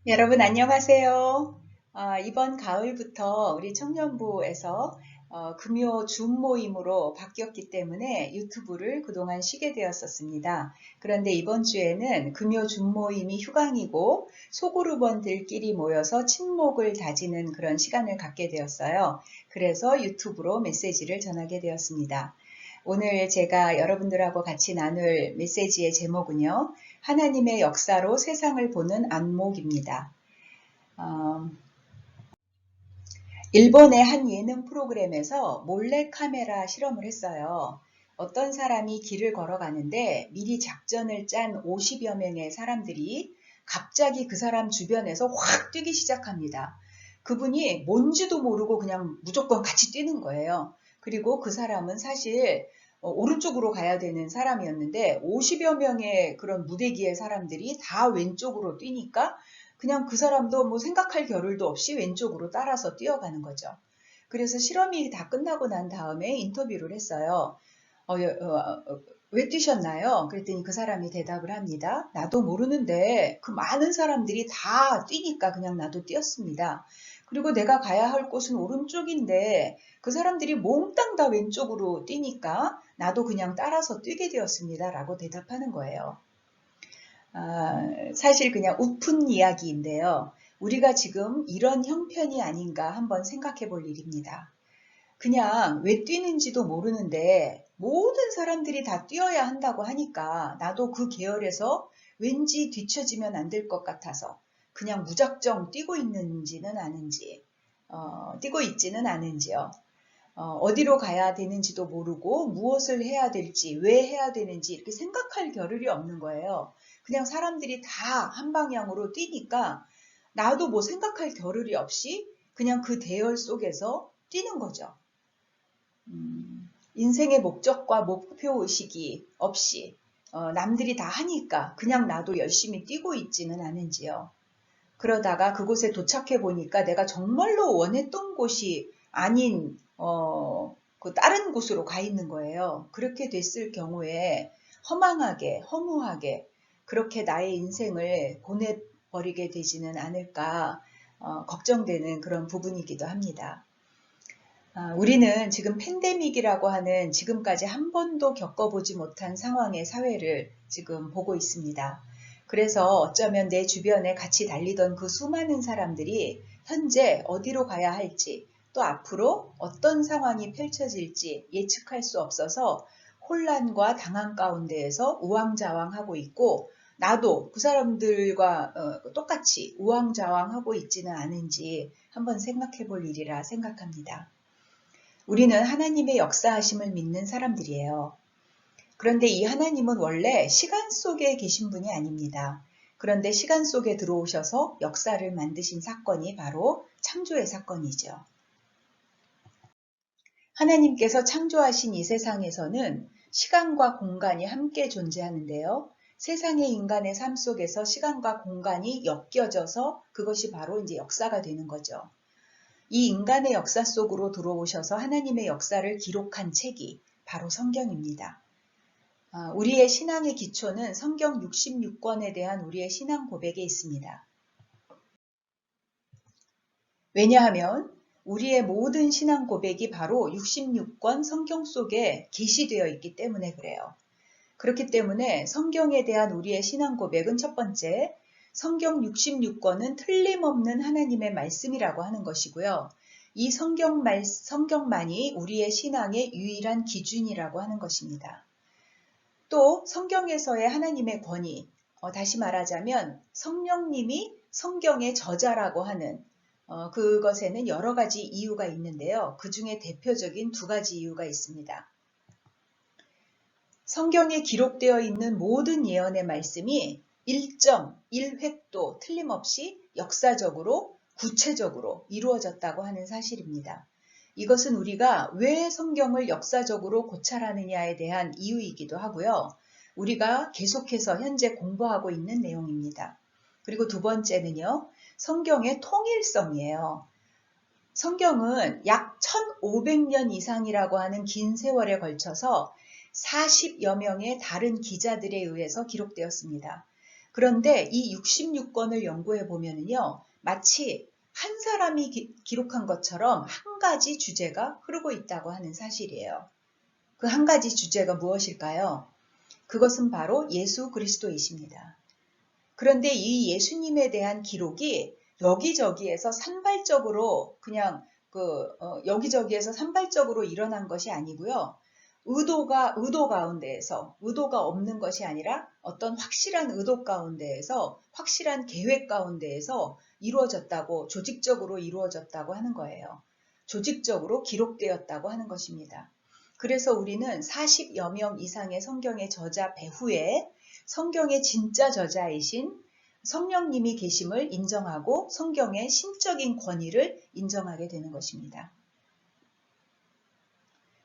여러분 안녕하세요. 이번 가을부터 우리 청년부에서 금요 줌 모임으로 바뀌었기 때문에 유튜브를 그동안 쉬게 되었었습니다. 그런데 이번 주에는 금요 줌 모임이 휴강이고 소그룹원들끼리 모여서 친목을 다지는 그런 시간을 갖게 되었어요. 그래서 유튜브로 메시지를 전하게 되었습니다. 오늘 제가 여러분들하고 같이 나눌 메시지의 제목은요. 하나님의 역사로 세상을 보는 안목입니다. 일본의 한 예능 프로그램에서 몰래카메라 실험을 했어요. 어떤 사람이 길을 걸어가는데 미리 작전을 짠 50여 명의 사람들이 갑자기 그 사람 주변에서 확 뛰기 시작합니다. 그분이 뭔지도 모르고 그냥 무조건 같이 뛰는 거예요. 그리고 그 사람은 사실 오른쪽으로 가야 되는 사람이었는데 50여 명의 그런 무대기의 사람들이 다 왼쪽으로 뛰니까 그냥 그 사람도 뭐 생각할 겨를도 없이 왼쪽으로 따라서 뛰어가는 거죠. 그래서 실험이 다 끝나고 난 다음에 인터뷰를 했어요. 왜 뛰셨나요? 그랬더니 그 사람이 대답을 합니다. 나도 모르는데 그 많은 사람들이 다 뛰니까 그냥 나도 뛰었습니다. 그리고 내가 가야 할 곳은 오른쪽인데 그 사람들이 몽땅 다 왼쪽으로 뛰니까 나도 그냥 따라서 뛰게 되었습니다. 라고 대답하는 거예요. 사실 그냥 웃픈 이야기인데요. 우리가 지금 이런 형편이 아닌가 한번 생각해 볼 일입니다. 그냥 왜 뛰는지도 모르는데 모든 사람들이 다 뛰어야 한다고 하니까 나도 그 계열에서 왠지 뒤처지면 안 될 것 같아서 그냥 무작정 뛰고 있는지는 아는지, 뛰고 있지는 않은지요. 어디로 가야 되는지도 모르고 무엇을 해야 될지, 왜 해야 되는지 이렇게 생각할 겨를이 없는 거예요. 그냥 사람들이 다 한 방향으로 뛰니까 나도 뭐 생각할 겨를이 없이 그냥 그 대열 속에서 뛰는 거죠. 인생의 목적과 목표의식이 없이 남들이 다 하니까 그냥 나도 열심히 뛰고 있지는 않은지요. 그러다가 그곳에 도착해 보니까 내가 정말로 원했던 곳이 아닌 그 다른 곳으로 가 있는 거예요. 그렇게 됐을 경우에 허망하게, 허무하게 그렇게 나의 인생을 보내버리게 되지는 않을까 걱정되는 그런 부분이기도 합니다. 우리는 지금 팬데믹이라고 하는 지금까지 한 번도 겪어보지 못한 상황의 사회를 지금 보고 있습니다. 그래서 어쩌면 내 주변에 같이 달리던 그 수많은 사람들이 현재 어디로 가야 할지 또 앞으로 어떤 상황이 펼쳐질지 예측할 수 없어서 혼란과 당황 가운데에서 우왕좌왕하고 있고 나도 그 사람들과 똑같이 우왕좌왕하고 있지는 않은지 한번 생각해 볼 일이라 생각합니다. 우리는 하나님의 역사하심을 믿는 사람들이에요. 그런데 이 하나님은 원래 시간 속에 계신 분이 아닙니다. 그런데 시간 속에 들어오셔서 역사를 만드신 사건이 바로 창조의 사건이죠. 하나님께서 창조하신 이 세상에서는 시간과 공간이 함께 존재하는데요. 세상의 인간의 삶 속에서 시간과 공간이 엮여져서 그것이 바로 이제 역사가 되는 거죠. 이 인간의 역사 속으로 들어오셔서 하나님의 역사를 기록한 책이 바로 성경입니다. 우리의 신앙의 기초는 성경 66권에 대한 우리의 신앙 고백에 있습니다. 왜냐하면 우리의 모든 신앙 고백이 바로 66권 성경 속에 계시되어 있기 때문에 그래요. 그렇기 때문에 성경에 대한 우리의 신앙 고백은 첫 번째, 성경 66권은 틀림없는 하나님의 말씀이라고 하는 것이고요. 이 성경만이 우리의 신앙의 유일한 기준이라고 하는 것입니다. 또 성경에서의 하나님의 권위, 다시 말하자면 성령님이 성경의 저자라고 하는 그것에는 여러 가지 이유가 있는데요. 그 중에 대표적인 두 가지 이유가 있습니다. 성경에 기록되어 있는 모든 예언의 말씀이 1점, 1획도 틀림없이 역사적으로, 구체적으로 이루어졌다고 하는 사실입니다. 이것은 우리가 왜 성경을 역사적으로 고찰하느냐에 대한 이유이기도 하고요. 우리가 계속해서 현재 공부하고 있는 내용입니다. 그리고 두 번째는요. 성경의 통일성이에요. 성경은 약 1500년 이상이라고 하는 긴 세월에 걸쳐서 40여 명의 다른 기자들에 의해서 기록되었습니다. 그런데 이 66권을 연구해 보면은요, 마치 한 사람이 기록한 것처럼 한 가지 주제가 흐르고 있다고 하는 사실이에요. 그 한 가지 주제가 무엇일까요? 그것은 바로 예수 그리스도이십니다. 그런데 이 예수님에 대한 기록이 여기저기에서 산발적으로 그냥 여기저기에서 산발적으로 일어난 것이 아니고요. 의도 가운데에서 의도가 없는 것이 아니라 어떤 확실한 의도 가운데에서 확실한 계획 가운데에서 이루어졌다고 조직적으로 이루어졌다고 하는 거예요. 조직적으로 기록되었다고 하는 것입니다. 그래서 우리는 40여 명 이상의 성경의 저자 배후에 성경의 진짜 저자이신 성령님이 계심을 인정하고 성경의 신적인 권위를 인정하게 되는 것입니다.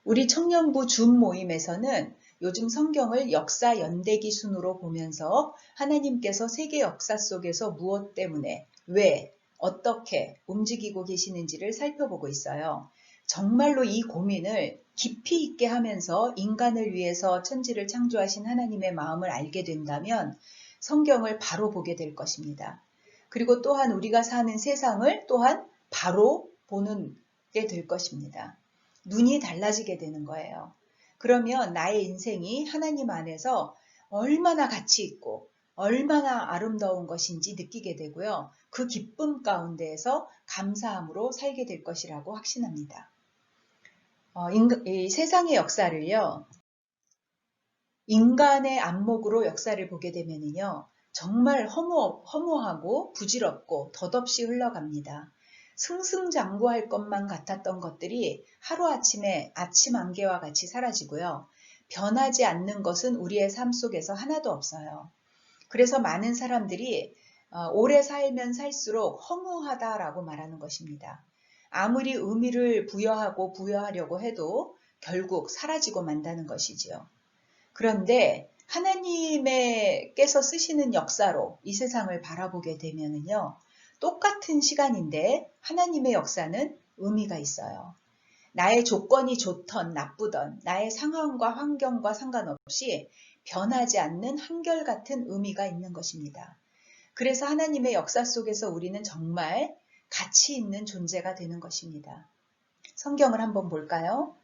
우리 청년부 줌 모임에서는 요즘 성경을 역사 연대기 순으로 보면서 하나님께서 세계 역사 속에서 무엇 때문에, 왜, 어떻게 움직이고 계시는지를 살펴보고 있어요. 정말로 이 고민을 깊이 있게 하면서 인간을 위해서 천지를 창조하신 하나님의 마음을 알게 된다면 성경을 바로 보게 될 것입니다. 그리고 또한 우리가 사는 세상을 또한 바로 보는 게 될 것입니다. 눈이 달라지게 되는 거예요. 그러면 나의 인생이 하나님 안에서 얼마나 가치 있고 얼마나 아름다운 것인지 느끼게 되고요. 그 기쁨 가운데에서 감사함으로 살게 될 것이라고 확신합니다. 이 세상의 역사를요, 인간의 안목으로 역사를 보게 되면요, 정말 허무하고 부질없고 덧없이 흘러갑니다. 승승장구할 것만 같았던 것들이 하루아침에 아침 안개와 같이 사라지고요. 변하지 않는 것은 우리의 삶 속에서 하나도 없어요. 그래서 많은 사람들이 오래 살면 살수록 허무하다라고 말하는 것입니다. 아무리 의미를 부여하려고 해도 결국 사라지고 만다는 것이지요. 그런데 하나님께서 쓰시는 역사로 이 세상을 바라보게 되면요, 똑같은 시간인데 하나님의 역사는 의미가 있어요. 나의 조건이 좋던 나쁘던 나의 상황과 환경과 상관없이 변하지 않는 한결같은 의미가 있는 것입니다. 그래서 하나님의 역사 속에서 우리는 정말 가치 있는 존재가 되는 것입니다. 성경을 한번 볼까요?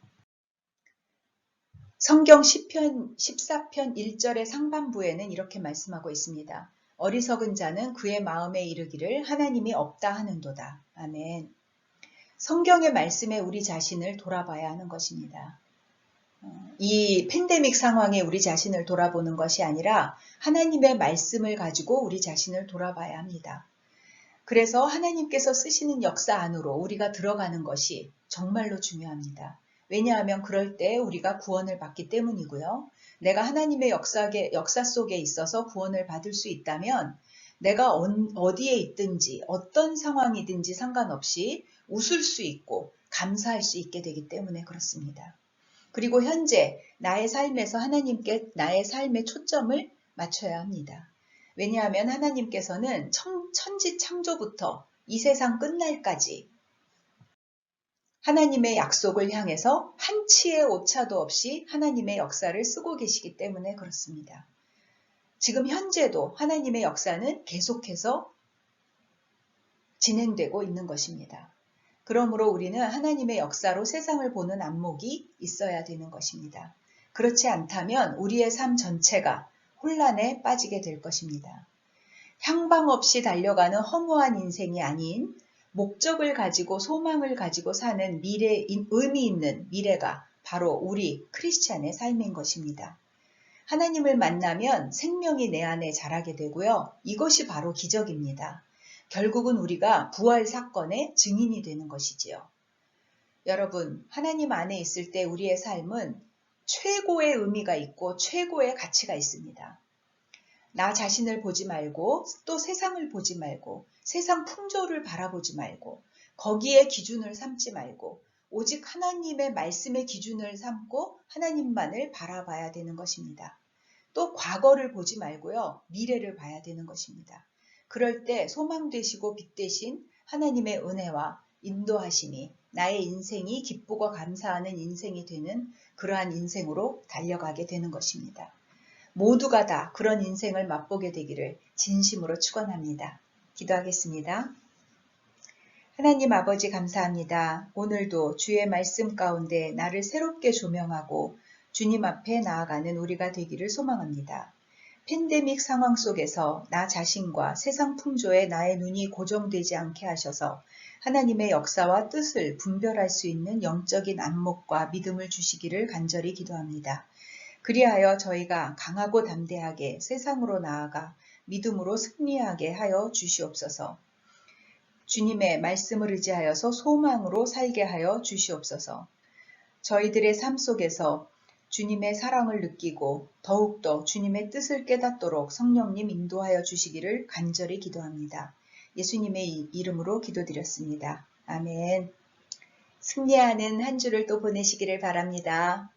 성경 시편 14편 1절의 상반부에는 이렇게 말씀하고 있습니다. 어리석은 자는 그의 마음에 이르기를 하나님이 없다 하는도다. 아멘. 성경의 말씀에 우리 자신을 돌아봐야 하는 것입니다. 이 팬데믹 상황에 우리 자신을 돌아보는 것이 아니라 하나님의 말씀을 가지고 우리 자신을 돌아봐야 합니다. 그래서 하나님께서 쓰시는 역사 안으로 우리가 들어가는 것이 정말로 중요합니다. 왜냐하면 그럴 때 우리가 구원을 받기 때문이고요. 내가 하나님의 역사 속에 있어서 구원을 받을 수 있다면 내가 어디에 있든지 어떤 상황이든지 상관없이 웃을 수 있고 감사할 수 있게 되기 때문에 그렇습니다. 그리고 현재 나의 삶에서 하나님께 나의 삶의 초점을 맞춰야 합니다. 왜냐하면 하나님께서는 천지 창조부터 이 세상 끝날까지 하나님의 약속을 향해서 한치의 오차도 없이 하나님의 역사를 쓰고 계시기 때문에 그렇습니다. 지금 현재도 하나님의 역사는 계속해서 진행되고 있는 것입니다. 그러므로 우리는 하나님의 역사로 세상을 보는 안목이 있어야 되는 것입니다. 그렇지 않다면 우리의 삶 전체가 혼란에 빠지게 될 것입니다. 향방 없이 달려가는 허무한 인생이 아닌 목적을 가지고 소망을 가지고 사는 의미 있는 미래가 바로 우리 크리스찬의 삶인 것입니다. 하나님을 만나면 생명이 내 안에 자라게 되고요. 이것이 바로 기적입니다. 결국은 우리가 부활 사건의 증인이 되는 것이지요. 여러분, 하나님 안에 있을 때 우리의 삶은 최고의 의미가 있고 최고의 가치가 있습니다. 나 자신을 보지 말고 또 세상을 보지 말고 세상 풍조를 바라보지 말고 거기에 기준을 삼지 말고 오직 하나님의 말씀의 기준을 삼고 하나님만을 바라봐야 되는 것입니다. 또 과거를 보지 말고요. 미래를 봐야 되는 것입니다. 그럴 때 소망 되시고 빛 되신 하나님의 은혜와 인도하심이 나의 인생이 기쁘고 감사하는 인생이 되는 그러한 인생으로 달려가게 되는 것입니다. 모두가 다 그런 인생을 맛보게 되기를 진심으로 축원합니다. 기도하겠습니다. 하나님 아버지 감사합니다. 오늘도 주의 말씀 가운데 나를 새롭게 조명하고 주님 앞에 나아가는 우리가 되기를 소망합니다. 팬데믹 상황 속에서 나 자신과 세상 풍조에 나의 눈이 고정되지 않게 하셔서 하나님의 역사와 뜻을 분별할 수 있는 영적인 안목과 믿음을 주시기를 간절히 기도합니다. 그리하여 저희가 강하고 담대하게 세상으로 나아가 믿음으로 승리하게 하여 주시옵소서. 주님의 말씀을 의지하여서 소망으로 살게 하여 주시옵소서. 저희들의 삶 속에서 주님의 사랑을 느끼고 더욱더 주님의 뜻을 깨닫도록 성령님 인도하여 주시기를 간절히 기도합니다. 예수님의 이름으로 기도드렸습니다. 아멘. 승리하는 한 주를 또 보내시기를 바랍니다.